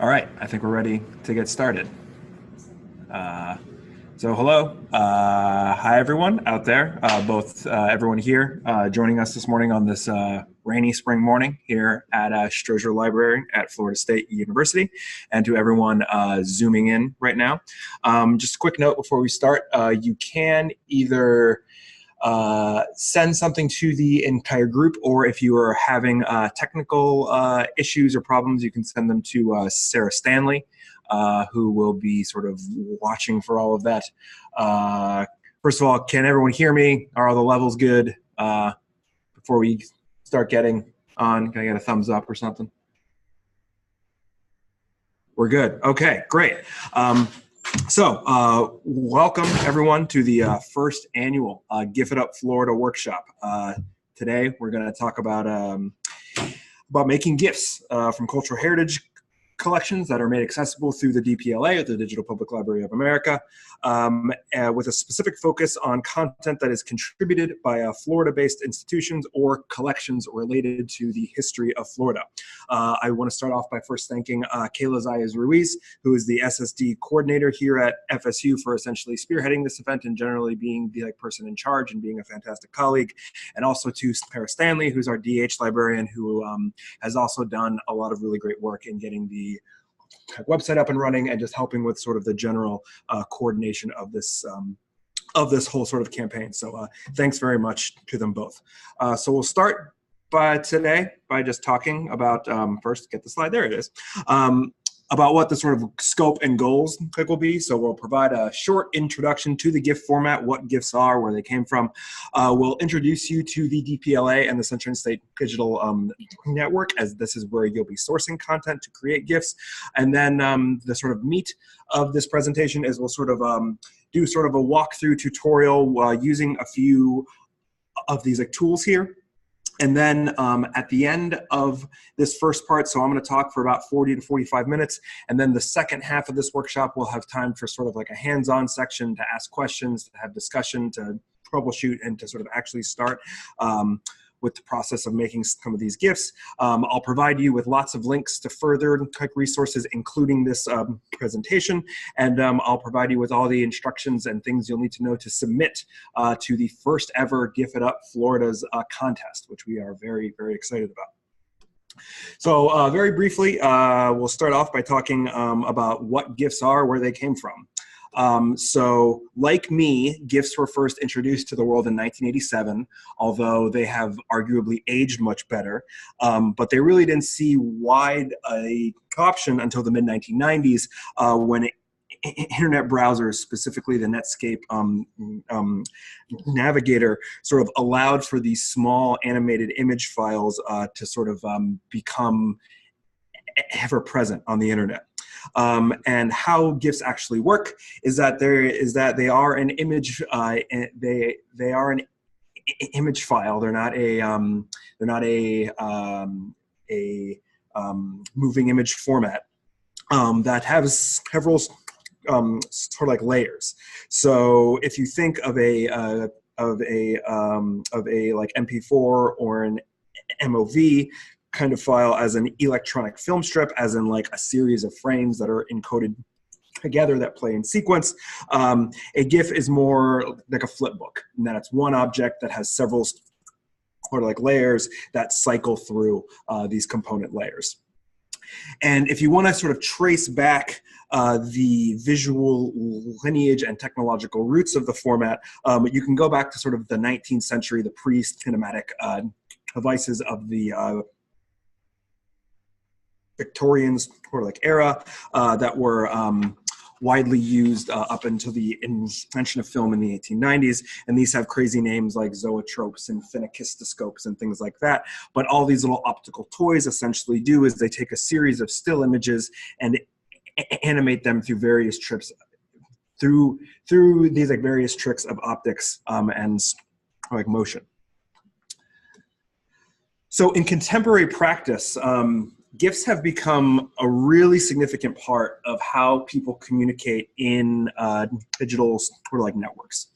All right, I think we're ready to get started. So hello, hi everyone out there, both everyone here joining us this morning on this rainy spring morning here at Strozier Librarian at Florida State University, and to everyone zooming in right now. Just a quick note before we start, you can either send something to the entire group, or if you are having technical issues or problems, you can send them to Sarah Stanley, who will be sort of watching for all of that. First of all, can everyone hear me? Are all the levels good? Before we start getting on, can I get a thumbs up or something? We're good. Okay, great. So welcome everyone to the first annual GIF It Up Florida workshop. Today we're going to talk about making GIFs from cultural heritage collections that are made accessible through the DPLA, the Digital Public Library of America, with a specific focus on content that is contributed by Florida-based institutions or collections related to the history of Florida. I want to start off by first thanking Kayla Zayas-Ruiz, who is the SSD coordinator here at FSU, for essentially spearheading this event and generally being the person in charge and being a fantastic colleague, and also to Sarah Stanley, who's our DH librarian, who has also done a lot of really great work in getting the website up and running and just helping with sort of the general coordination of this whole sort of campaign. So thanks very much to them both. So we'll start today by just talking about, first get the slide, there it is, about what the sort of scope and goals will be. So we'll provide a short introduction to the GIF format, what GIFs are, where they came from. We'll introduce you to the DPLA and the Sunshine State Digital Network, as this is where you'll be sourcing content to create GIFs. And then the sort of meat of this presentation is we'll sort of do sort of a walkthrough tutorial using a few of these tools here. And then at the end of this first part, so I'm going to talk for about 40 to 45 minutes, and then the second half of this workshop we'll have time for sort of like a hands-on section to ask questions, to have discussion, to troubleshoot, and to sort of actually start with the process of making some of these GIFs. I'll provide you with lots of links to further resources, including this presentation, and I'll provide you with all the instructions and things you'll need to know to submit to the first ever GIF It Up Florida's contest, which we are very, very excited about. So very briefly, we'll start off by talking about what GIFs are, where they came from. So like me, GIFs were first introduced to the world in 1987, although they have arguably aged much better, but they really didn't see wide adoption until the mid-1990s when internet browsers, specifically the Netscape Navigator, sort of allowed for these small animated image files to sort of become ever present on the internet. And how GIFs actually work is that they are an image. They are an image file. They're not a moving image format that has several sort of like layers. So if you think of a like MP4 or an MOV kind of file as an electronic film strip, as in like a series of frames that are encoded together that play in sequence. A GIF is more like a flip book, and that it's one object that has several sort of like layers that cycle through these component layers. And if you want to sort of trace back the visual lineage and technological roots of the format, you can go back to sort of the 19th century, the pre-cinematic devices of the Victorian sort of like era that were widely used up until the invention of film in the 1890s. And these have crazy names like zoetropes and phenakistoscopes and things like that. But all these little optical toys essentially do is they take a series of still images and animate them through various trips, through these like various tricks of optics and like motion. So in contemporary practice, GIFs have become a really significant part of how people communicate in digital sort of like networks.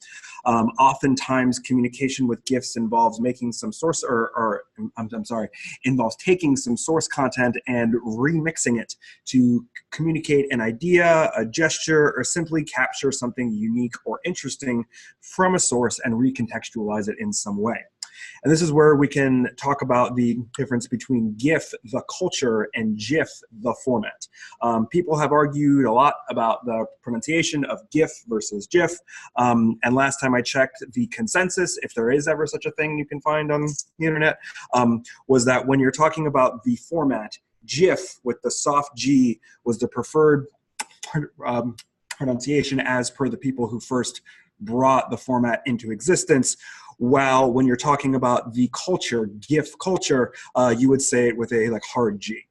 Oftentimes, communication with GIFs involves making some source, involves taking some source content and remixing it to communicate an idea, a gesture, or simply capture something unique or interesting from a source and recontextualize it in some way. And this is where we can talk about the difference between GIF, the culture, and GIF, the format. People have argued a lot about the pronunciation of GIF versus GIF. And last time I checked, the consensus, if there is ever such a thing you can find on the internet, was that when you're talking about the format, GIF with the soft G was the preferred pronunciation as per the people who first brought the format into existence. While when you're talking about the culture, GIF culture, you would say it with a hard G.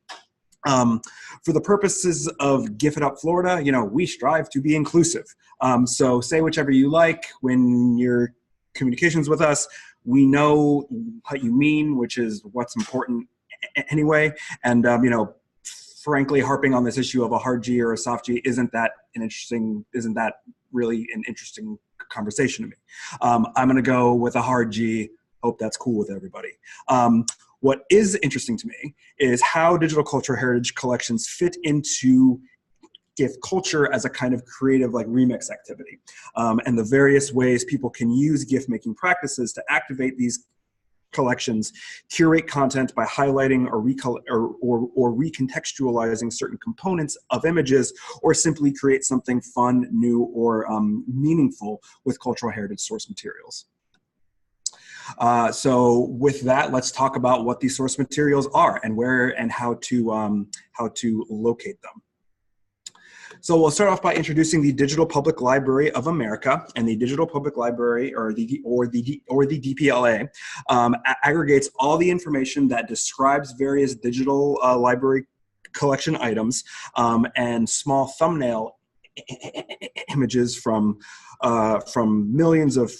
For the purposes of GIF It Up Florida, we strive to be inclusive. So say whichever you like when your communications with us. We know what you mean, which is what's important anyway. And frankly, harping on this issue of a hard G or a soft G isn't that really an interesting conversation to me. I'm going to go with a hard G. Hope that's cool with everybody. What is interesting to me is how digital cultural heritage collections fit into GIF culture as a kind of creative remix activity, and the various ways people can use GIF making practices to activate these collections, curate content by highlighting or recontextualizing certain components of images, or simply create something fun, new, or meaningful with cultural heritage source materials. So with that, let's talk about what these source materials are and where and how to locate them. So we'll start off by introducing the Digital Public Library of America, and the Digital Public Library, or the DPLA, aggregates all the information that describes various digital library collection items and small thumbnail images from millions of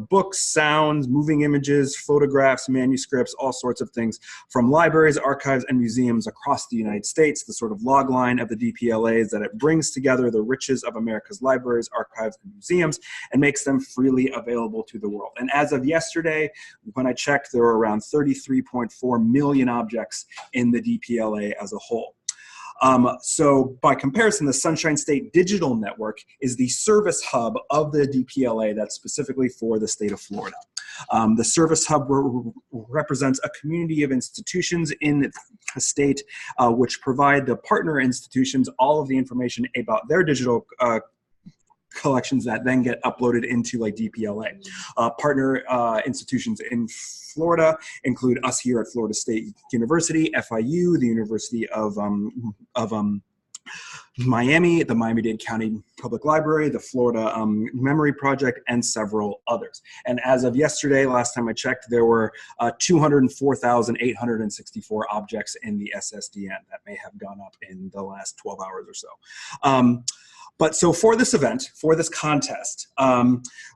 books, sounds, moving images, photographs, manuscripts, all sorts of things from libraries, archives, and museums across the United States. The sort of log line of the DPLA is that it brings together the riches of America's libraries, archives, and museums and makes them freely available to the world. And as of yesterday, when I checked, there were around 33.4 million objects in the DPLA as a whole. So by comparison, the Sunshine State Digital Network is the service hub of the DPLA that's specifically for the state of Florida. The service hub represents a community of institutions in the state which provide the partner institutions all of the information about their digital collections that then get uploaded into DPLA. Partner institutions in Florida include us here at Florida State University, FIU, the University of Miami, the Miami-Dade County Public Library, the Florida Memory Project, and several others. And as of yesterday, last time I checked, there were 204,864 objects in the SSDN. That may have gone up in the last 12 hours or so. But so for this event, for this contest,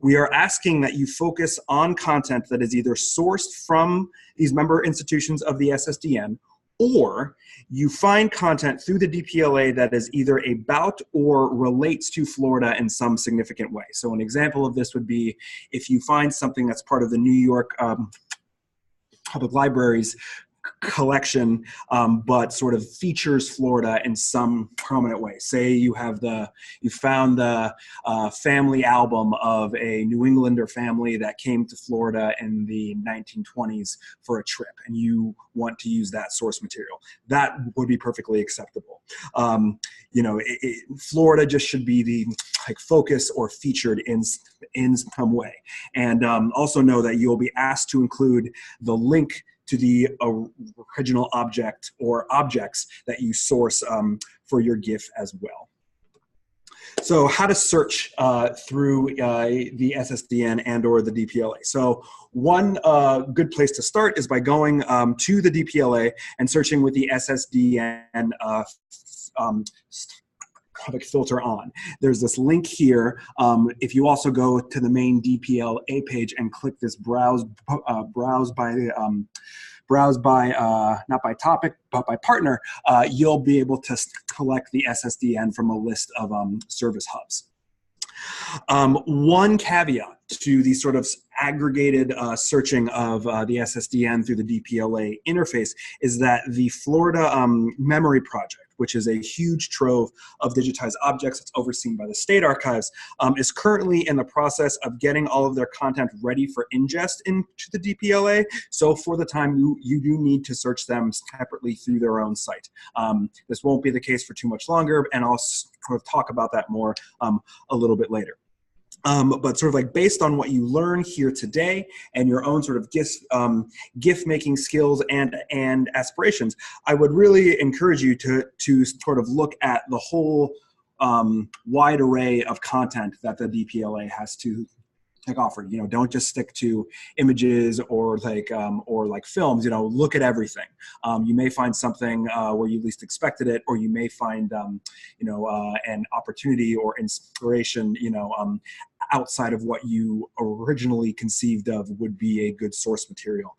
we are asking that you focus on content that is either sourced from these member institutions of the SSDN, or you find content through the DPLA that is either about or relates to Florida in some significant way. So an example of this would be if you find something that's part of the New York Public Library's collection, but sort of features Florida in some prominent way. Say you found the family album of a New Englander family that came to Florida in the 1920s for a trip, and you want to use that source material. That would be perfectly acceptable. Florida just should be the focus or featured in some way. And also know that you'll be asked to include the link to the original object or objects that you source for your GIF as well. So how to search through the SSDN and or the DPLA. So one good place to start is by going to the DPLA and searching with the SSDN like filter on. There's this link here. If you also go to the main DPLA page and click this browse by not by topic, but by partner, you'll be able to collect the SSDN from a list of service hubs. One caveat to the sort of aggregated searching of the SSDN through the DPLA interface is that the Florida Memory Project, which is a huge trove of digitized objects that's overseen by the state archives, is currently in the process of getting all of their content ready for ingest into the DPLA. So for the time, you do need to search them separately through their own site. This won't be the case for too much longer, and I'll sort of talk about that more a little bit later. But sort of like based on what you learn here today and your own sort of GIF making skills and aspirations, I would really encourage you to sort of look at the whole wide array of content that the DPLA has to offer. You know, don't just stick to images or like films. You know, look at everything. You may find something where you least expected it, or you may find an opportunity or inspiration, outside of what you originally conceived of would be a good source material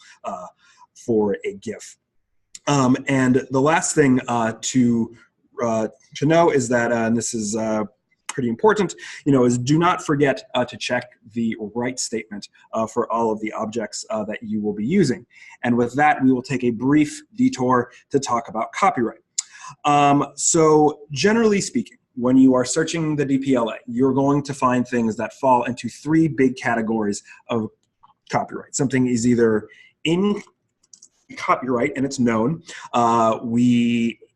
for a GIF. And the last thing to know is that, and this is pretty important, is do not forget to check the right statement for all of the objects that you will be using. And with that, we will take a brief detour to talk about copyright. So generally speaking, when you are searching the DPLA, you're going to find things that fall into three big categories of copyright. Something is either in copyright and it's known,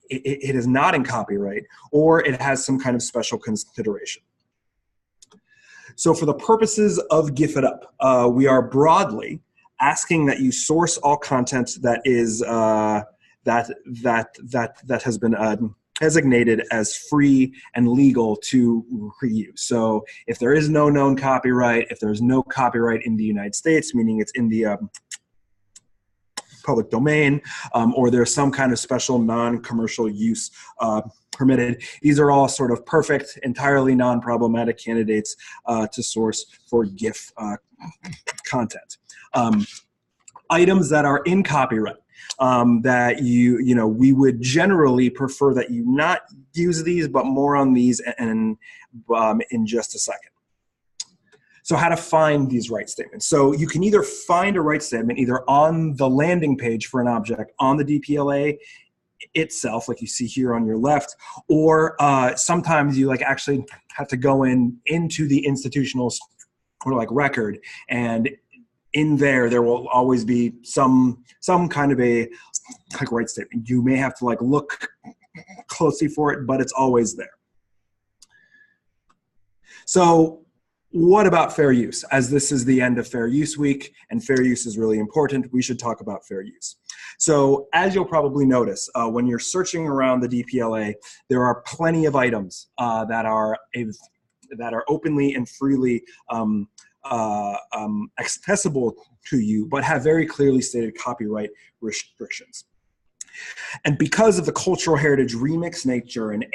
it is not in copyright, or it has some kind of special consideration. So for the purposes of GIF It Up, we are broadly asking that you source all content that is that has been designated as free and legal to reuse. So if there is no known copyright, if there's no copyright in the United States, meaning it's in the public domain, or there's some kind of special non-commercial use permitted, these are all sort of perfect, entirely non-problematic candidates to source for GIF content. Items that are in copyright, that we would generally prefer that you not use these, but more on these in just a second. So how to find these right statements. So you can either find a right statement either on the landing page for an object on the DPLA itself, like you see here on your left, or sometimes you actually have to go into the institutional or record, and in there will always be some kind of a right statement. You may have to look closely for it, but it's always there. So what about fair use? As this is the end of Fair Use Week, and fair use is really important, we should talk about fair use. So as you'll probably notice, when you're searching around the DPLA, there are plenty of items that are openly and freely accessible to you, but have very clearly stated copyright restrictions. And because of the cultural heritage remix nature and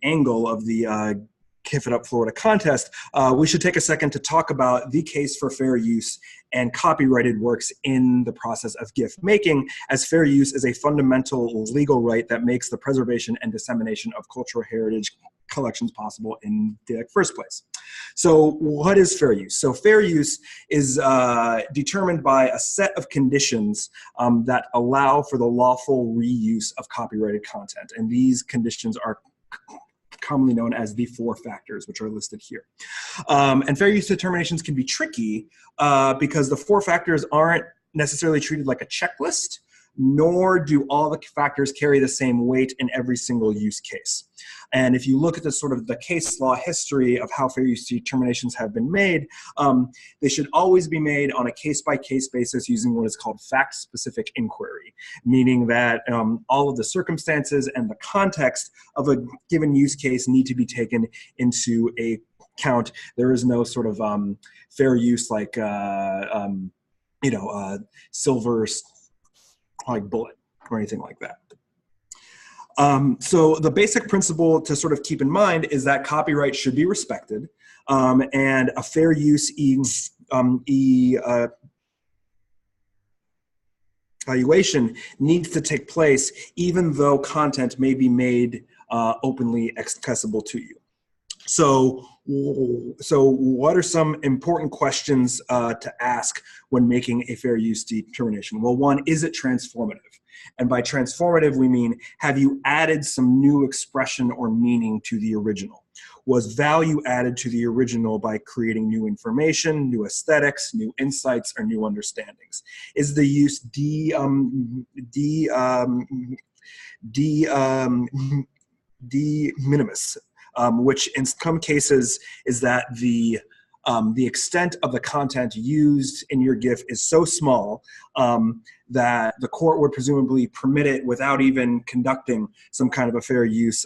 angle of the GIF It Up Florida contest, we should take a second to talk about the case for fair use and copyrighted works in the process of GIF making, as fair use is a fundamental legal right that makes the preservation and dissemination of cultural heritage collections possible in the first place. So what is fair use? So fair use is determined by a set of conditions that allow for the lawful reuse of copyrighted content. And these conditions are commonly known as the 4 factors, which are listed here. And fair use determinations can be tricky because the 4 factors aren't necessarily treated like a checklist, nor do all the factors carry the same weight in every single use case. And if you look at the sort of the case law history of how fair use determinations have been made, they should always be made on a case-by-case basis using what is called fact-specific inquiry, meaning that all of the circumstances and the context of a given use case need to be taken into account. There is no sort of fair use like silver bullet or anything like that. So the basic principle to sort of keep in mind is that copyright should be respected, and a fair use evaluation needs to take place even though content may be made openly accessible to you. So what are some important questions to ask when making a fair use determination? Well, one, is it transformative? And by transformative, we mean, have you added some new expression or meaning to the original? Was value added to the original by creating new information, new aesthetics, new insights, or new understandings? Is the use de minimis, which in some cases is that the extent of the content used in your GIF is so small that the court would presumably permit it without even conducting some kind of a fair use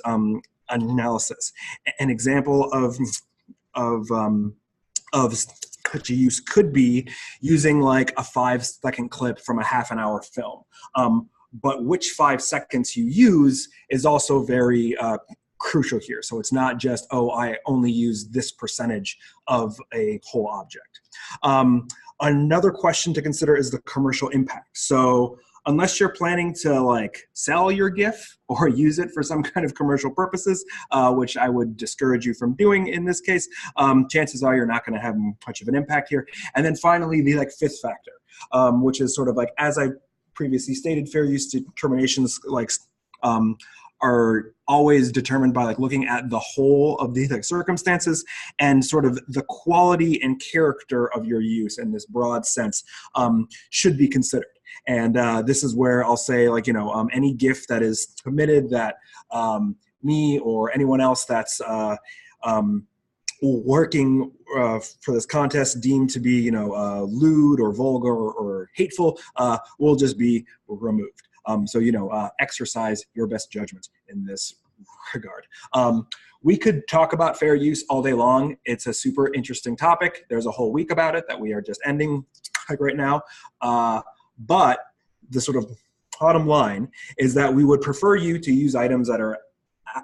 analysis. An example of such a use could be using like a 5-second clip from a half-an-hour film. But which 5 seconds you use is also very crucial here. So it's not just, oh, I only use this percentage of a whole object. Another question to consider is the commercial impact. So unless you're planning to like sell your GIF or use it for some kind of commercial purposes, which I would discourage you from doing in this case, chances are you're not going to have much of an impact here. And then finally, the like fifth factor, which is sort of like, as I previously stated, fair use determinations like are always determined by like looking at the whole of these like circumstances, and sort of the quality and character of your use in this broad sense should be considered. And this is where I'll say, like, you know, any GIF that is submitted that me or anyone else that's working for this contest deemed to be, you know, lewd or vulgar or hateful will just be removed. So, you know, exercise your best judgment in this regard. We could talk about fair use all day long. It's a super interesting topic. There's a whole week about it that we are just ending like right now. But the sort of bottom line is that we would prefer you to use items that are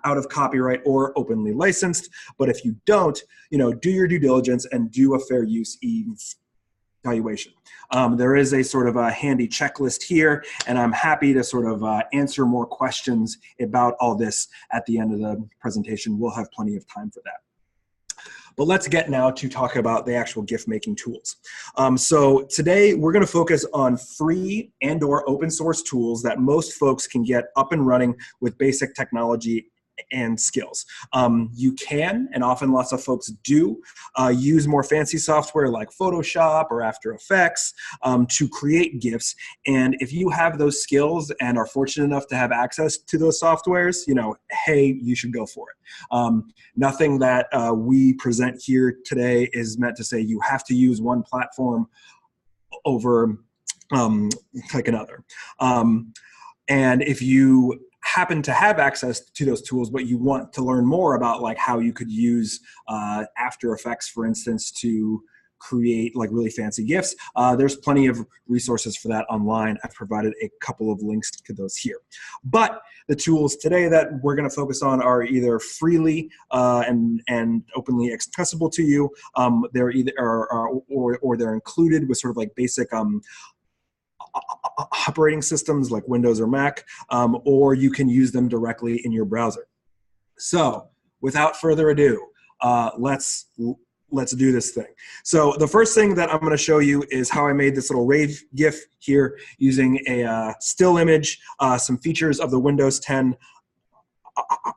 out of copyright or openly licensed. But if you don't, you know, do your due diligence and do a fair use evaluation. There is a sort of a handy checklist here, and I'm happy to sort of answer more questions about all this at the end of the presentation. We'll have plenty of time for that. But let's get now to talk about the actual GIF making tools. So today we're going to focus on free and/or open source tools that most folks can get up and running with basic technology and skills. You can, and often lots of folks do, use more fancy software like Photoshop or After Effects to create GIFs. And if you have those skills and are fortunate enough to have access to those softwares, you know, hey, you should go for it. Nothing that we present here today is meant to say you have to use one platform over like another. And if you happen to have access to those tools, but you want to learn more about like how you could use After Effects, for instance, to create like really fancy GIFs, there's plenty of resources for that online. I've provided a couple of links to those here. But the tools today that we're going to focus on are either freely and openly accessible to you. They're either or they're included with sort of like basic operating systems like Windows or Mac, or you can use them directly in your browser. So without further ado, let's do this thing. So the first thing that I'm going to show you is how I made this little rave GIF here using a still image, some features of the Windows 10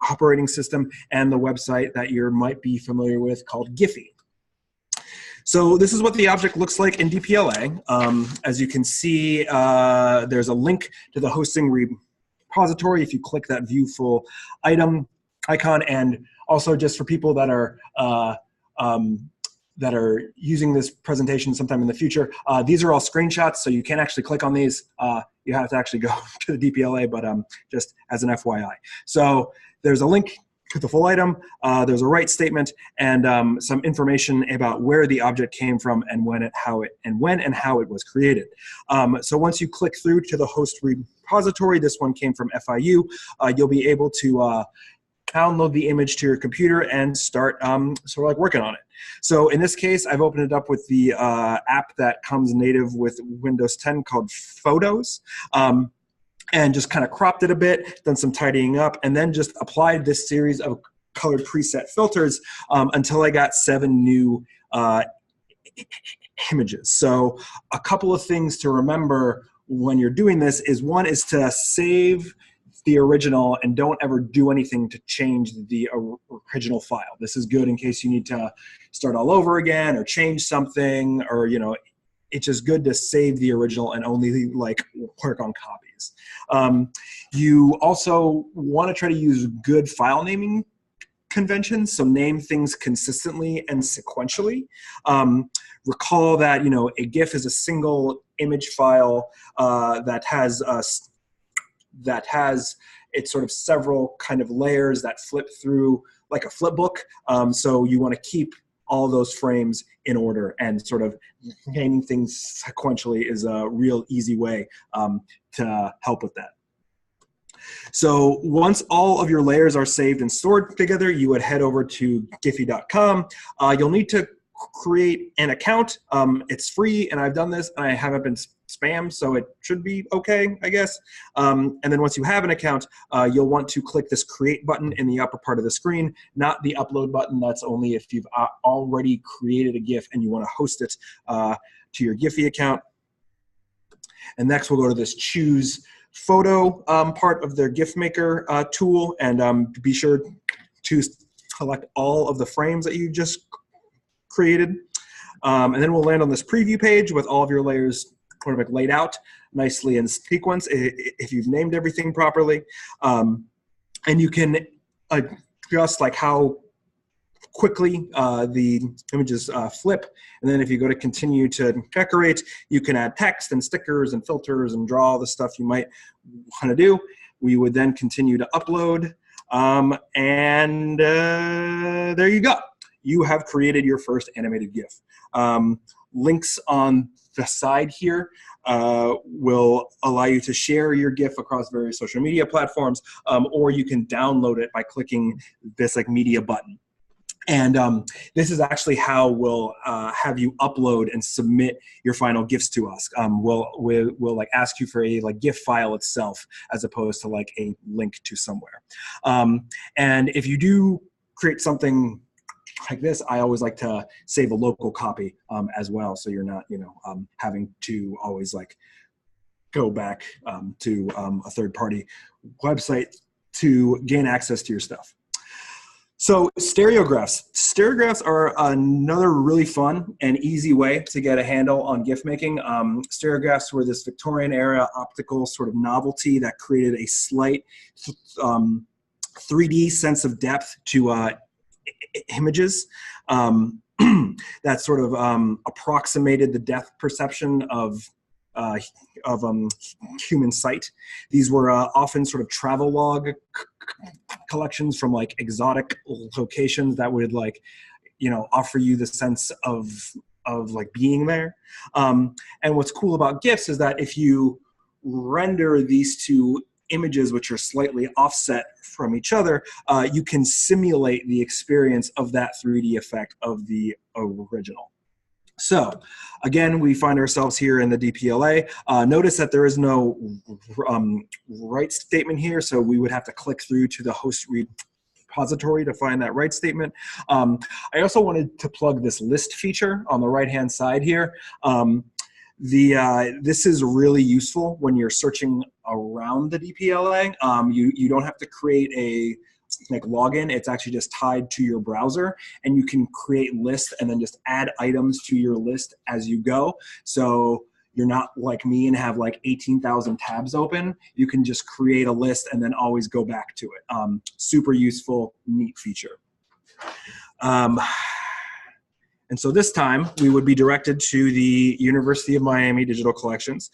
operating system, and the website that you might be familiar with called Giphy. So this is what the object looks like in DPLA. As you can see, there's a link to the hosting repository if you click that view full item icon. And also just for people that are using this presentation sometime in the future, these are all screenshots, so you can't actually click on these. You have to actually go to the DPLA, but just as an FYI. So there's a link the full item, there's a right statement, and some information about where the object came from and when and how it was created. So once you click through to the host repository, this one came from FIU, you'll be able to download the image to your computer and start sort of like working on it. So in this case, I've opened it up with the app that comes native with Windows 10 called Photos. And just kind of cropped it a bit, done some tidying up, and then just applied this series of colored preset filters until I got 7 new images. So a couple of things to remember when you're doing this is, one is to save the original and don't ever do anything to change the original file. This is good in case you need to start all over again or change something, or it's just good to save the original and only like work on copies. You also want to try to use good file naming conventions, so name things consistently and sequentially. Recall that a GIF is a single image file that has it's sort of several kind of layers that flip through like a flip book. So you want to keep all those frames in order, and sort of naming things sequentially is a real easy way to help with that. So once all of your layers are saved and stored together, you would head over to giphy.com. You'll need to create an account. It's free, and I've done this, and I haven't been spammed, so it should be okay, I guess. And then once you have an account, you'll want to click this create button in the upper part of the screen, not the upload button. That's only if you've already created a GIF and you want to host it to your Giphy account. And next we'll go to this choose photo part of their GIF Maker tool, and be sure to select all of the frames that you just created. And then we'll land on this preview page with all of your layers sort of like laid out nicely in sequence if you've named everything properly. And you can adjust like how quickly the images flip. And then if you go to continue to decorate, you can add text and stickers and filters and draw all the stuff you might want to do. We would then continue to upload. And there you go. You have created your first animated GIF. Links on the side here will allow you to share your GIF across various social media platforms, or you can download it by clicking this like media button. And this is actually how we'll have you upload and submit your final GIFs to us. We'll like ask you for a like GIF file itself as opposed to like a link to somewhere. And if you do create something like this, I always like to save a local copy as well, so you're not having to always like go back to a third-party website to gain access to your stuff. So stereographs. Stereographs are another really fun and easy way to get a handle on GIF making. Stereographs were this Victorian era optical sort of novelty that created a slight 3D sense of depth to images that sort of approximated the depth perception of human sight. These were often sort of travel log collections from like exotic locations that would like, offer you the sense of like being there. And what's cool about GIFs is that if you render these two images which are slightly offset from each other, you can simulate the experience of that 3D effect of the original. So again, we find ourselves here in the DPLA. Notice that there is no right statement here, so we would have to click through to the host repository to find that right statement. I also wanted to plug this list feature on the right-hand side here. This is really useful when you're searching around the DPLA. You don't have to create a login. It's actually just tied to your browser, and you can create lists and then just add items to your list as you go. So you're not like me and have like 18,000 tabs open. You can just create a list and then always go back to it. Super useful, neat feature. And so this time we would be directed to the University of Miami Digital Collections.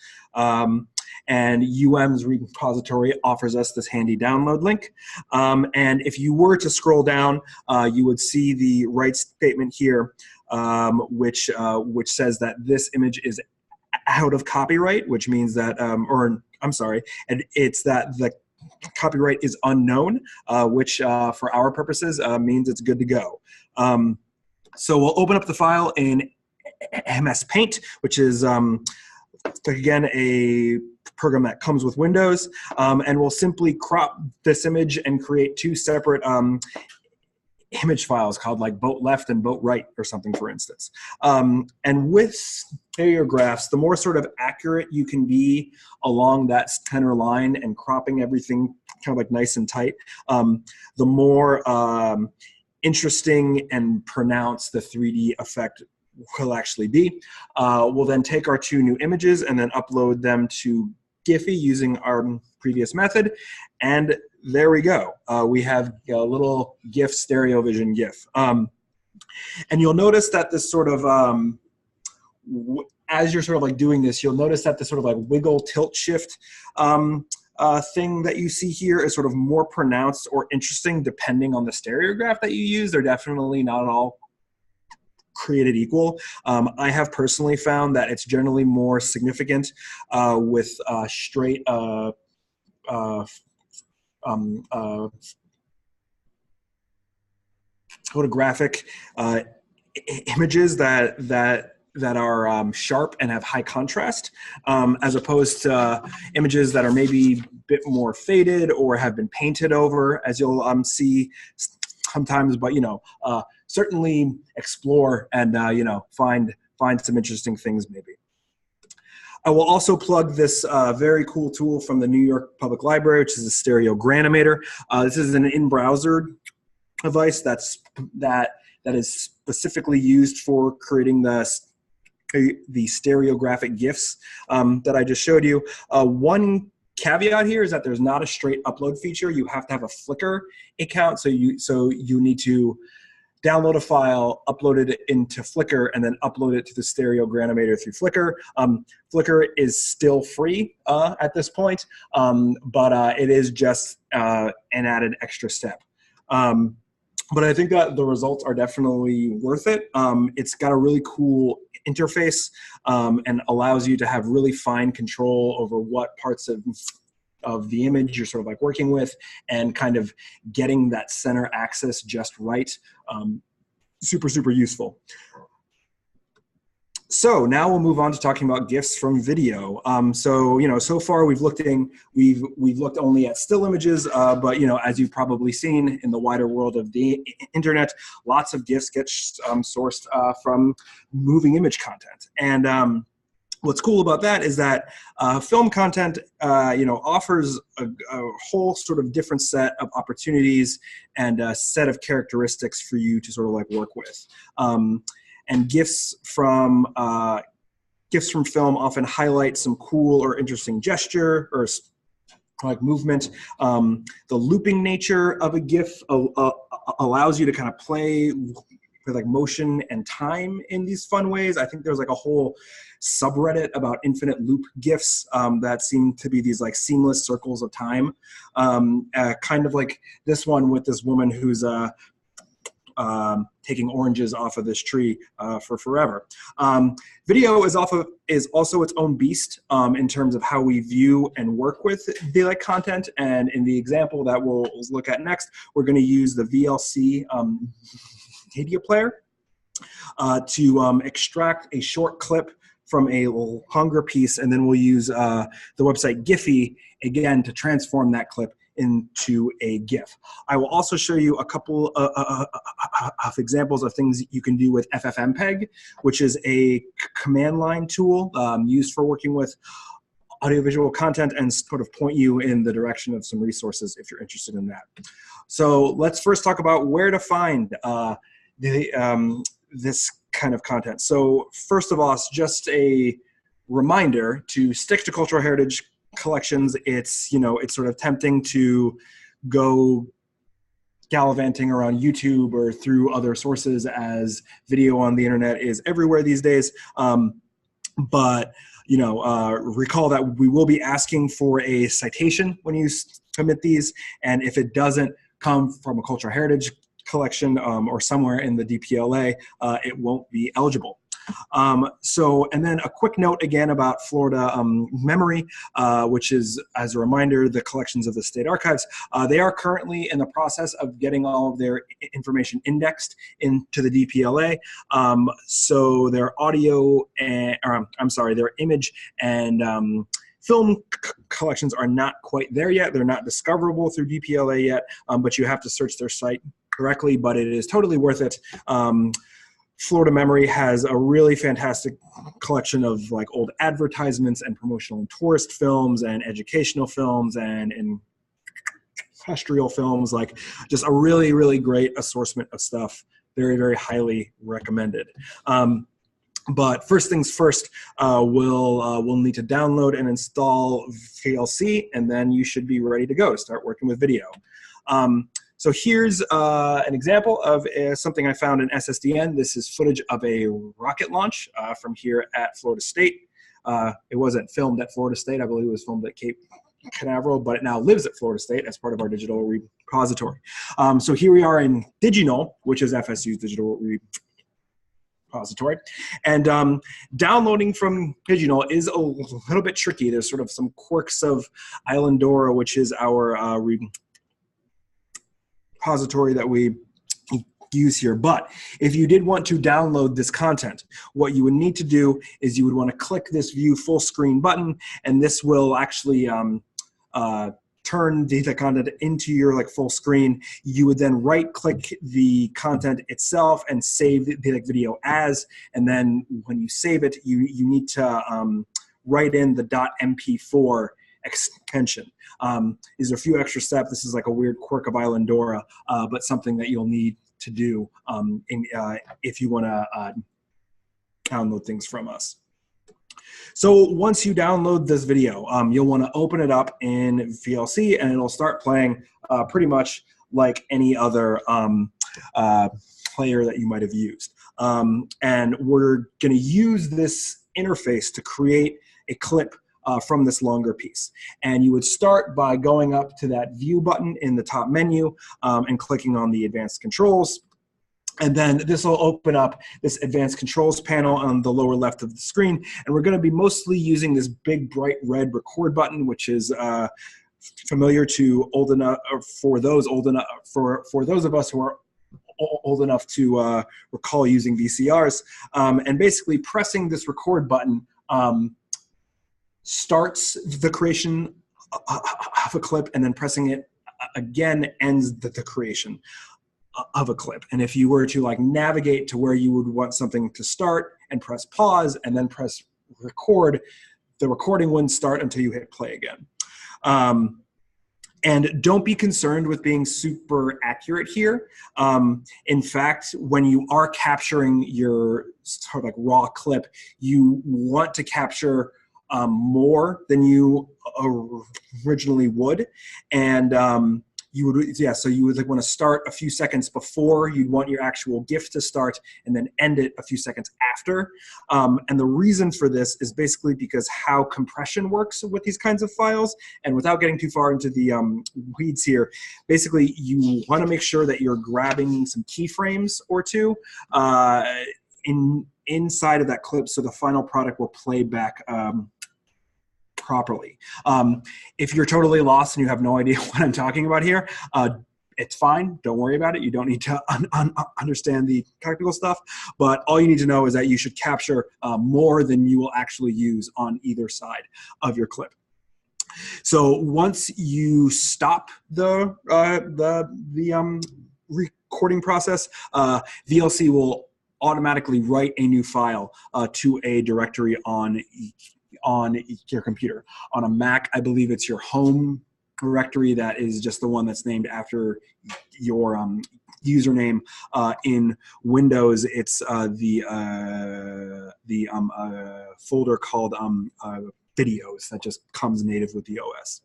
And UM's repository offers us this handy download link. And if you were to scroll down, you would see the right statement here, which says that this image is out of copyright, which means that, or I'm sorry, and it's that the copyright is unknown, which for our purposes means it's good to go. So we'll open up the file in MS Paint, which is, again, a program that comes with Windows, and we'll simply crop this image and create two separate image files called like boat left and boat right or something, for instance. And with Stereographs, the more sort of accurate you can be along that center line and cropping everything kind of like nice and tight, the more interesting and pronounced the 3D effect will actually be. We'll then take our two new images and then upload them to Giphy using our previous method, and there we go. We have a little GIF Stereovision GIF. And you'll notice that this sort of, as you're sort of like doing this, you'll notice that this sort of like wiggle tilt shift thing that you see here is sort of more pronounced or interesting depending on the stereograph that you use. They're definitely not all created equal. I have personally found that it's generally more significant with straight photographic images that are sharp and have high contrast, as opposed to images that are maybe a bit more faded or have been painted over, as you'll see sometimes. But certainly explore and find some interesting things maybe. I will also plug this very cool tool from the New York Public Library, which is a Stereogranimator. This is an in-browser device that is specifically used for creating the stereographic GIFs that I just showed you. One caveat here is that there's not a straight upload feature. You have to have a Flickr account, so you need to download a file, upload it into Flickr, and then upload it to the Stereogranimator through Flickr. Flickr is still free at this point, but it is just an added extra step. But I think that the results are definitely worth it. It's got a really cool interface and allows you to have really fine control over what parts of the image you're sort of like working with and kind of getting that center axis just right. Super, super useful. So now we'll move on to talking about GIFs from video. So far we've looked only at still images, but as you've probably seen in the wider world of the internet, lots of GIFs get sourced from moving image content. And what's cool about that is that film content, offers a whole sort of different set of opportunities and a set of characteristics for you to sort of like work with. And GIFs from film often highlight some cool or interesting gesture or like movement. The looping nature of a GIF allows you to kind of play with like motion and time in these fun ways. I think there's like a whole subreddit about infinite loop GIFs that seem to be these like seamless circles of time. Kind of like this one with this woman who's taking oranges off of this tree for forever. Video is also its own beast in terms of how we view and work with the content. And in the example that we'll look at next, we're going to use the VLC media player to extract a short clip from a longer piece, and then we'll use the website Giphy again to transform that clip into a GIF. I will also show you a couple of examples of things you can do with FFmpeg, which is a command line tool used for working with audiovisual content and sort of point you in the direction of some resources if you're interested in that. So let's first talk about where to find this kind of content. So first of all, it's just a reminder to stick to cultural heritage collections. It's sort of tempting to go gallivanting around YouTube or through other sources, as video on the internet is everywhere these days. But recall that we will be asking for a citation when you submit these, and if it doesn't come from a cultural heritage collection or somewhere in the DPLA, it won't be eligible. And then a quick note again about Florida Memory, which is, as a reminder, the collections of the state archives. They are currently in the process of getting all of their information indexed into the DPLA. So their audio, their image and film collections are not quite there yet. They're not discoverable through DPLA yet, but you have to search their site correctly, but it is totally worth it. Florida Memory has a really fantastic collection of like old advertisements and promotional and tourist films and educational films and industrial films, like just a really, really great assortment of stuff. Very, very highly recommended. But first things first, we'll need to download and install VLC, and then you should be ready to go to start working with video. So here's an example of something I found in SSDN. This is footage of a rocket launch from here at Florida State. It wasn't filmed at Florida State. I believe it was filmed at Cape Canaveral, but it now lives at Florida State as part of our digital repository. So here we are in Digital, which is FSU's digital repository. And downloading from Digital is a little bit tricky. There's sort of some quirks of Islandora, which is our repository that we use here. But if you did want to download this content, what you would need to do is you would want to click this view full screen button, and this will actually turn the content into your full screen. You would then right click the content itself and save the video as, and then when you save it, you need to write in the .mp4 extension. These are a few extra steps. This is like a weird quirk of Islandora, but something that you'll need to do if you want to download things from us. So once you download this video, you'll want to open it up in VLC, and it'll start playing pretty much like any other player that you might have used. And we're going to use this interface to create a clip from this longer piece. And you would start by going up to that view button in the top menu and clicking on the advanced controls. And then this will open up this advanced controls panel on the lower left of the screen. And we're going to be mostly using this big bright red record button, which is familiar to old enough, for those of us who are old enough to recall using VCRs. And basically pressing this record button starts the creation of a clip, and then pressing it again ends the creation of a clip. And if you were to navigate to where you would want something to start and press pause and then press record, the recording wouldn't start until you hit play again. And don't be concerned with being super accurate here. In fact, when you are capturing your sort of raw clip, you want to capture more than you originally would, and you would, so you would want to start a few seconds before you'd want your actual GIF to start, and then end it a few seconds after. And the reason for this is basically because how compression works with these kinds of files. And without getting too far into the weeds here, basically you want to make sure that you're grabbing some keyframes or two inside of that clip, so the final product will play back properly. If you're totally lost and you have no idea what I'm talking about here, it's fine. Don't worry about it. You don't need to understand the technical stuff, but all you need to know is that you should capture more than you will actually use on either side of your clip. So once you stop the recording process, VLC will automatically write a new file to a directory on your computer. On a Mac, I believe it's your home directory that is just the one that's named after your username. In Windows, it's the folder called videos that just comes native with the OS.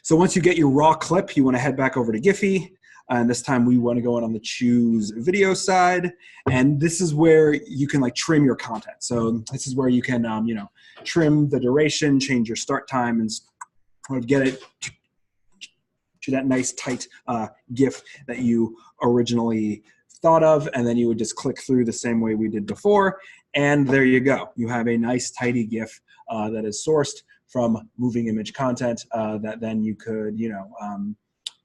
So once you get your raw clip, you want to head back over to Giphy. And this time we want to go on the choose video side. And this is where you can like trim your content. So this is where you can, you know, trim the duration, change your start time, and sort of get it to that nice tight GIF that you originally thought of, and then you would just click through the same way we did before, and there you go. You have a nice tidy GIF that is sourced from moving image content that then you could, you know,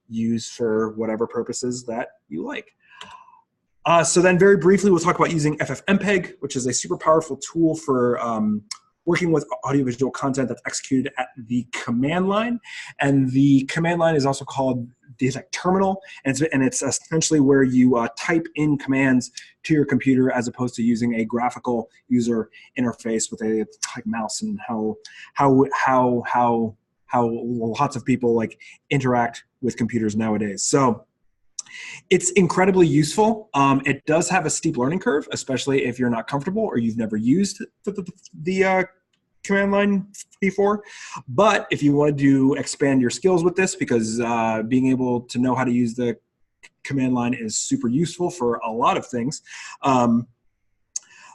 use for whatever purposes that you like. So then very briefly, we'll talk about using FFmpeg, which is a super powerful tool for working with audiovisual content that's executed at the command line. And the command line is also called the terminal, and it's essentially where you type in commands to your computer as opposed to using a graphical user interface with a like mouse, and how lots of people like interact with computers nowadays. So it's incredibly useful. It does have a steep learning curve, especially if you're not comfortable or you've never used the command line before. But if you want to expand your skills with this, because being able to know how to use the command line is super useful for a lot of things,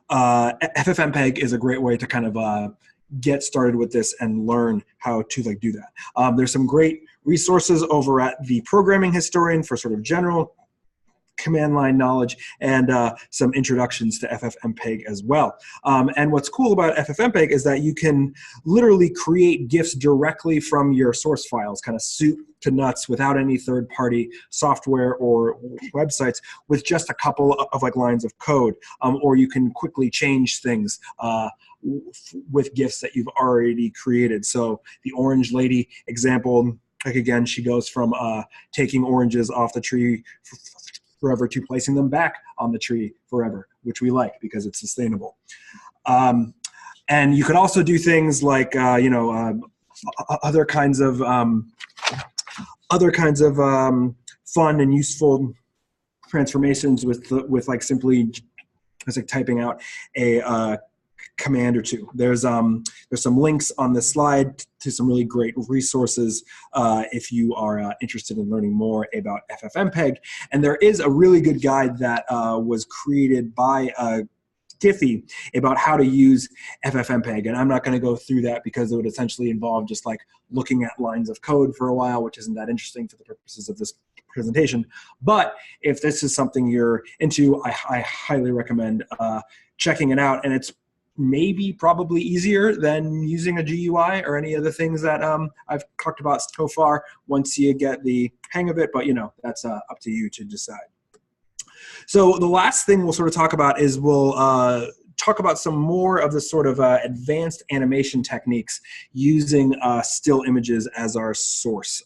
FFmpeg is a great way to kind of get started with this and learn how to like do that. There's some great resources over at the Programming Historian for sort of general command line knowledge, and some introductions to FFmpeg as well. And what's cool about FFmpeg is that you can literally create GIFs directly from your source files, kind of soup to nuts, without any third-party software or websites, with just a couple of like lines of code. Or you can quickly change things with GIFs that you've already created. So the orange lady example, like again, she goes from taking oranges off the tree forever to placing them back on the tree forever, which we like because it's sustainable. And you could also do things like you know, other kinds of fun and useful transformations with like simply just like typing out a command or two. There's some links on this slide to some really great resources if you are interested in learning more about FFmpeg. And there is a really good guide that was created by Giphy about how to use FFmpeg, and I'm not going to go through that because it would essentially involve just like looking at lines of code for a while, which isn't that interesting for the purposes of this presentation. But if this is something you're into, I highly recommend checking it out, and it's probably easier than using a GUI or any of the things that I've talked about so far once you get the hang of it, but you know, that's up to you to decide. So the last thing we'll sort of talk about is we'll talk about some more of the sort of advanced animation techniques using still images as our source.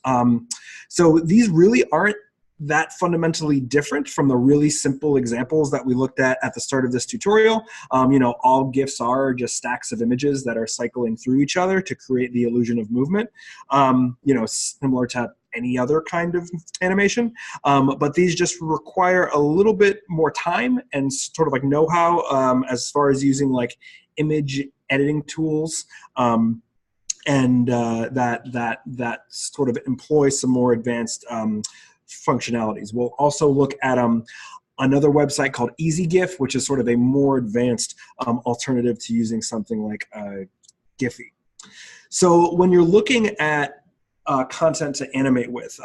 So these really aren't that fundamentally different from the really simple examples that we looked at the start of this tutorial. You know, all GIFs are just stacks of images that are cycling through each other to create the illusion of movement, you know, similar to any other kind of animation. But these just require a little bit more time and sort of like know-how as far as using like image editing tools and that sort of employ some more advanced functionalities. We'll also look at another website called EasyGIF, which is sort of a more advanced alternative to using something like Giphy. So when you're looking at content to animate with,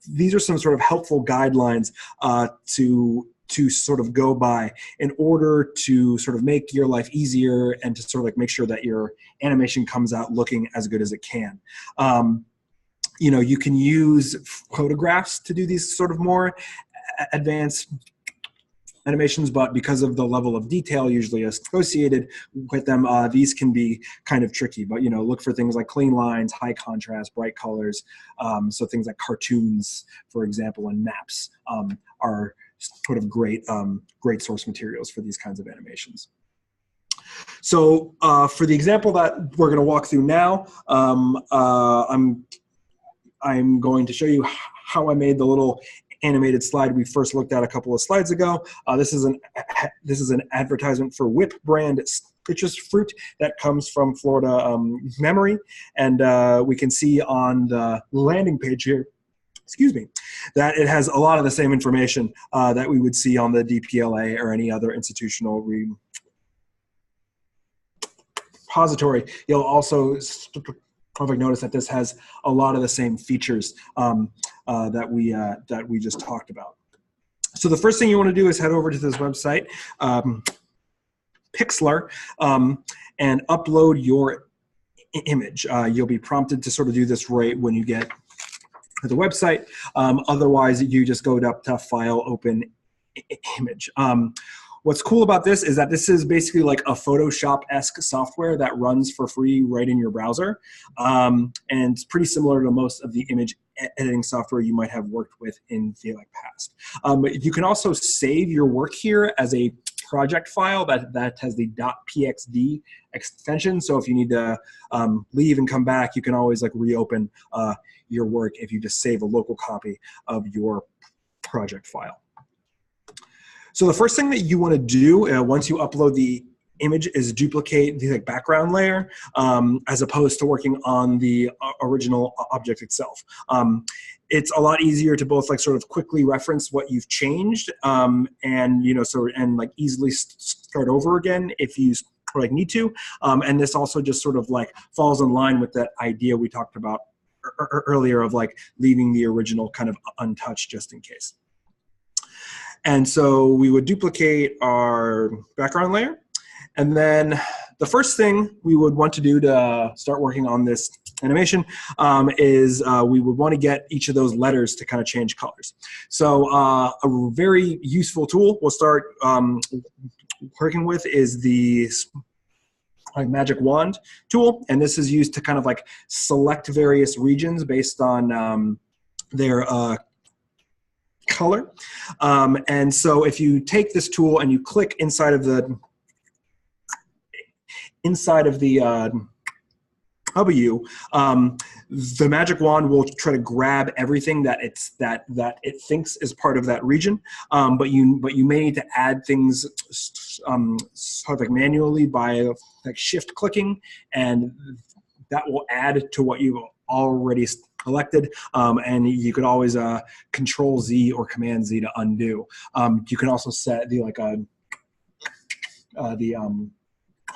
these are some sort of helpful guidelines to sort of go by in order to sort of make your life easier and to sort of like make sure that your animation comes out looking as good as it can. You know, you can use photographs to do these sort of more advanced animations, but because of the level of detail usually associated with them, these can be kind of tricky. But, you know, look for things like clean lines, high contrast, bright colors. So things like cartoons, for example, and maps are sort of great source materials for these kinds of animations. So for the example that we're going to walk through now, I'm going to show you how I made the little animated slide we first looked at a couple of slides ago. This is an advertisement for Whip brand citrus fruit that comes from Florida memory, and we can see on the landing page here excuse me, that it has a lot of the same information that we would see on the DPLA or any other institutional repository. You'll also notice that this has a lot of the same features that we just talked about. So the first thing you want to do is head over to this website, Pixlr, and upload your image. You'll be prompted to sort of do this right when you get to the website. Otherwise, you just go up to File, Open Image. What's cool about this is that this is basically like a Photoshop-esque software that runs for free right in your browser. And it's pretty similar to most of the image editing software you might have worked with in the past. You can also save your work here as a project file that has the .pxd extension. So if you need to leave and come back, you can always reopen your work if you just save a local copy of your project file. So the first thing that you want to do once you upload the image is duplicate the background layer as opposed to working on the original object itself. It's a lot easier to both sort of quickly reference what you've changed and easily start over again if you need to. And this also just sort of falls in line with that idea we talked about earlier of leaving the original kind of untouched just in case. And so we would duplicate our background layer. And then the first thing we would want to do to start working on this animation is we would want to get each of those letters to kind of change colors. So a very useful tool we'll start working with is the magic wand tool. And this is used to kind of select various regions based on their color. And so if you take this tool and you click inside of the W, the magic wand will try to grab everything that it thinks is part of that region, but you may need to add things sort of manually by shift clicking, and that will add to what you've already selected, and you could always Control Z or Command Z to undo. You can also set the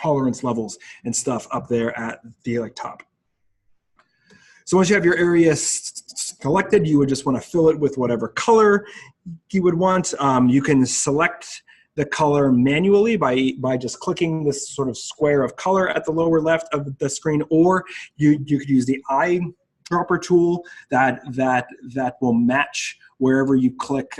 tolerance levels and stuff up there at the top. So once you have your area selected, you would just want to fill it with whatever color you would want. You can select the color manually by just clicking this sort of square of color at the lower left of the screen, or you could use the eyedropper tool that will match wherever you click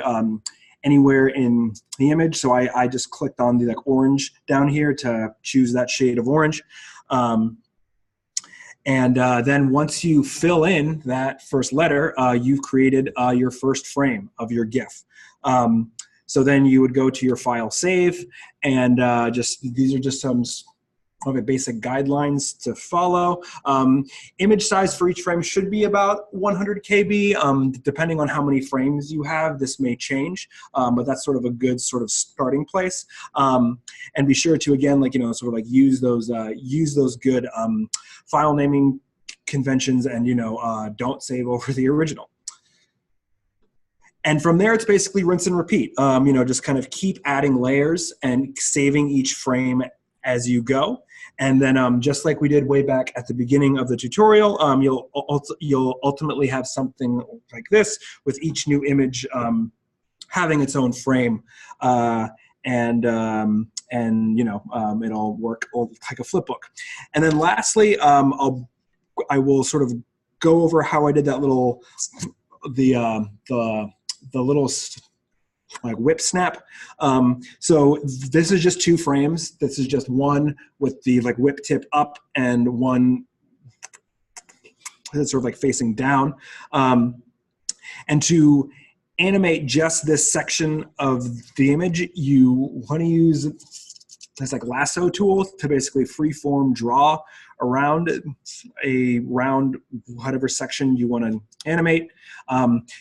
anywhere in the image. So I just clicked on the orange down here to choose that shade of orange. And then once you fill in that first letter, you've created your first frame of your GIF. So then you would go to your file save, and these are just some basic guidelines to follow. Image size for each frame should be about 100 KB. Depending on how many frames you have, this may change, but that's sort of a good sort of starting place. And be sure to, again, use those good file naming conventions, and don't save over the original. And from there, it's basically rinse and repeat. Just kind of keep adding layers and saving each frame as you go. And then just like we did way back at the beginning of the tutorial, you'll ultimately have something like this with each new image having its own frame. It'll work like a flip book. And then lastly, I will sort of go over how I did that little, the little whip snap. So this is just 2 frames. This is just one with the whip tip up and one that's sort of facing down. And to animate just this section of the image, you want to use this lasso tool to basically freeform draw around whatever section you want to animate.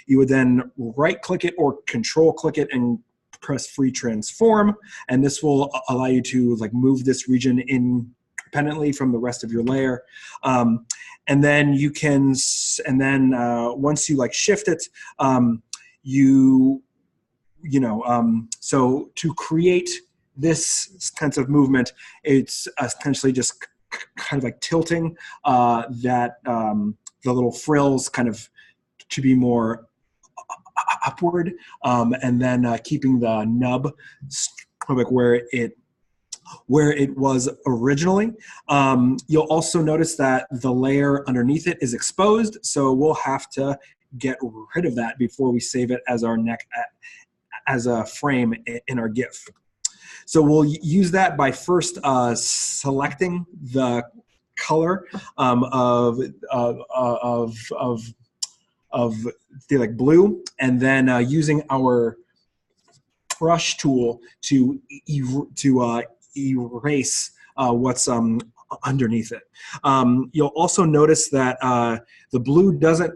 You would then right-click it or control-click it and press free transform, and this will allow you to move this region in independently from the rest of your layer. And then you can, once you like shift it, so to create this sense of movement, it's essentially just kind of like tilting the little frills kind of to be more upward, and then keeping the nub like where it was originally. You'll also notice that the layer underneath it is exposed, so we'll have to get rid of that before we save it as our as a frame in our GIF. So we'll use that by first selecting the color of the like blue, and then using our brush tool to erase what's underneath it. You'll also notice that the blue doesn't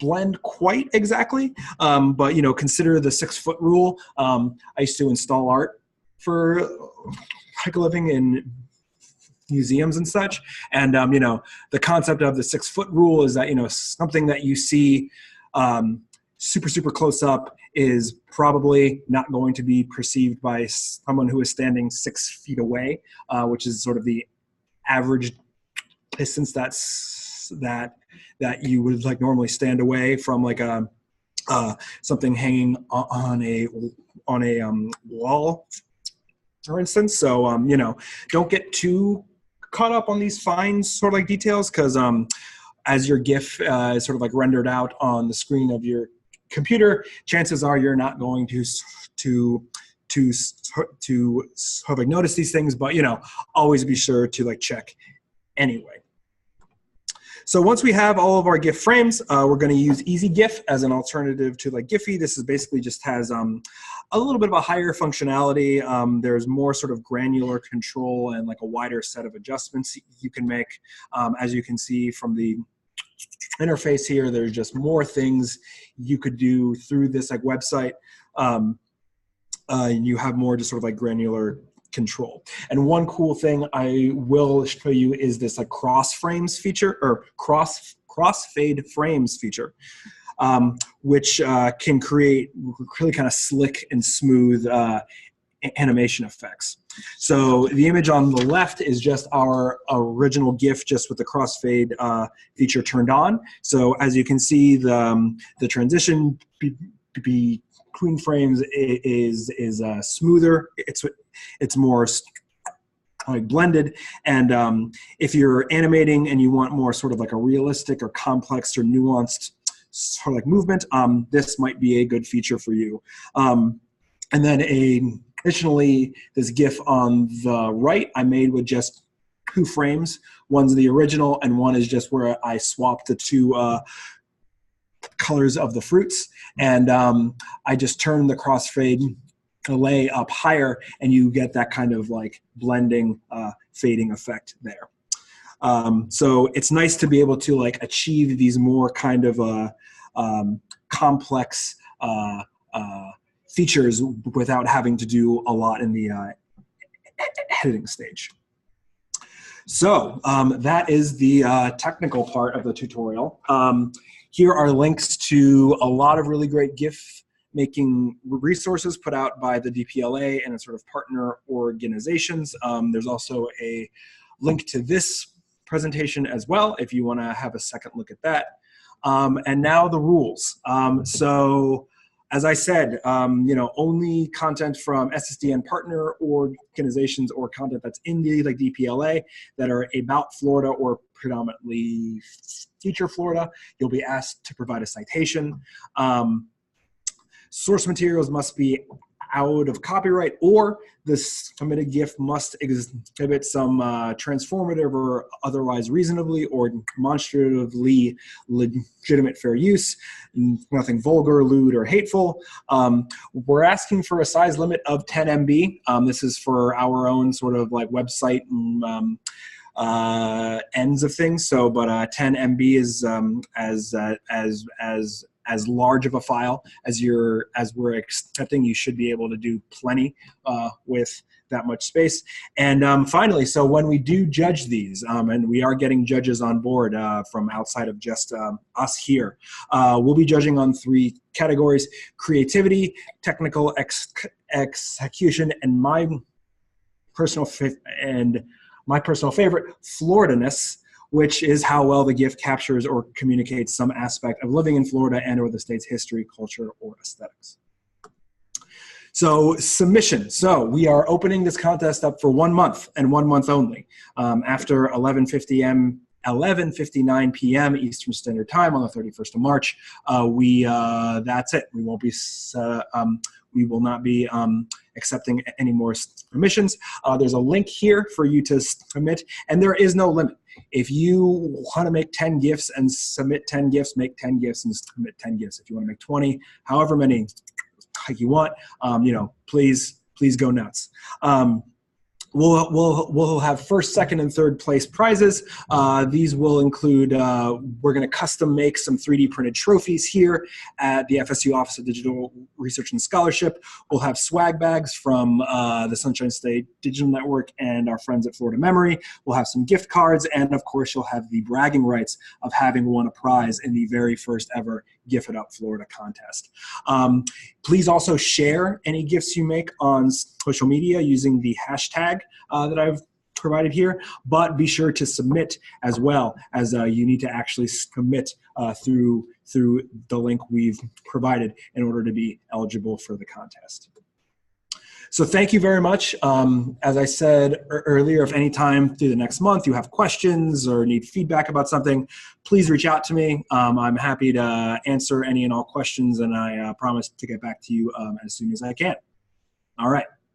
blend quite exactly, but consider the 6-foot rule. I used to install art for like a living in museums and such, and the concept of the 6-foot rule is that something that you see super close up is probably not going to be perceived by someone who is standing 6 feet away, which is sort of the average distance that you would like normally stand away from like something hanging on a wall, for instance. So don't get too caught up on these fine sort of like details, because as your GIF is sort of like rendered out on the screen of your computer, chances are you're not going to sort of like notice these things, but always be sure to like check anyway. So once we have all of our GIF frames, we're going to use Easy GIF as an alternative to like Giphy. This is basically just has a little bit of a higher functionality. There's more sort of granular control and like a wider set of adjustments you can make. As you can see from the interface here, there's just more things you could do through this like website. And you have more just sort of like granular control. And one cool thing I will show you is this like cross frames feature, or cross fade frames feature, which can create really kind of slick and smooth animation effects. So the image on the left is just our original GIF, just with the crossfade feature turned on. So as you can see, the transition between frames is smoother. It's more like blended. And if you're animating and you want more sort of like a realistic or complex or nuanced sort of like movement, this might be a good feature for you. And then additionally, this GIF on the right I made with just 2 frames. One's the original, and one is just where I swapped the 2 colors of the fruits. And I just turned the crossfade delay up higher, and you get that kind of like blending, fading effect there. So it's nice to be able to like achieve these more kind of complex features without having to do a lot in the editing stage. So that is the technical part of the tutorial. Here are links to a lot of really great GIF making resources put out by the DPLA and its sort of partner organizations. There's also a link to this presentation as well, if you want to have a second look at that. And now the rules. So as I said, only content from SSDN partner organizations or content that's in the like DPLA that are about Florida or predominantly feature Florida, you'll be asked to provide a citation. Source materials must be out of copyright, or the submitted GIF must exhibit some transformative or otherwise reasonably or demonstratively legitimate fair use, nothing vulgar, lewd, or hateful. We're asking for a size limit of 10 MB. This is for our own sort of like website and ends of things. So, but 10 MB is as large of a file as we're accepting. You should be able to do plenty with that much space. And finally, so when we do judge these, and we are getting judges on board from outside of just us here, we'll be judging on 3 categories: creativity, technical execution, and my personal favorite, Florida-ness, which is how well the GIF captures or communicates some aspect of living in Florida and or the state's history, culture, or aesthetics. So submission. So we are opening this contest up for 1 month and 1 month only. After 11:59 p.m. Eastern Standard Time on the 31st of March, that's it. We won't be we will not be accepting any more submissions. There's a link here for you to submit, and there is no limit. If you want to make 10 GIFs and submit 10 GIFs, make 10 GIFs and submit 10 GIFs. If you want to make 20, however many you want, you know, please go nuts. We'll have first, second, and third place prizes. These will include, we're going to custom make some 3D printed trophies here at the FSU Office of Digital Research and Scholarship. We'll have swag bags from the Sunshine State Digital Network and our friends at Florida Memory. We'll have some gift cards, and of course, you'll have the bragging rights of having won a prize in the very first ever GIF It Up Florida contest. Please also share any GIFs you make on social media using the hashtag that I've provided here, but be sure to submit as well, as you need to actually submit through the link we've provided in order to be eligible for the contest. So thank you very much. As I said earlier, if any time through the next month you have questions or need feedback about something, please reach out to me. I'm happy to answer any and all questions, and I promise to get back to you as soon as I can. All right.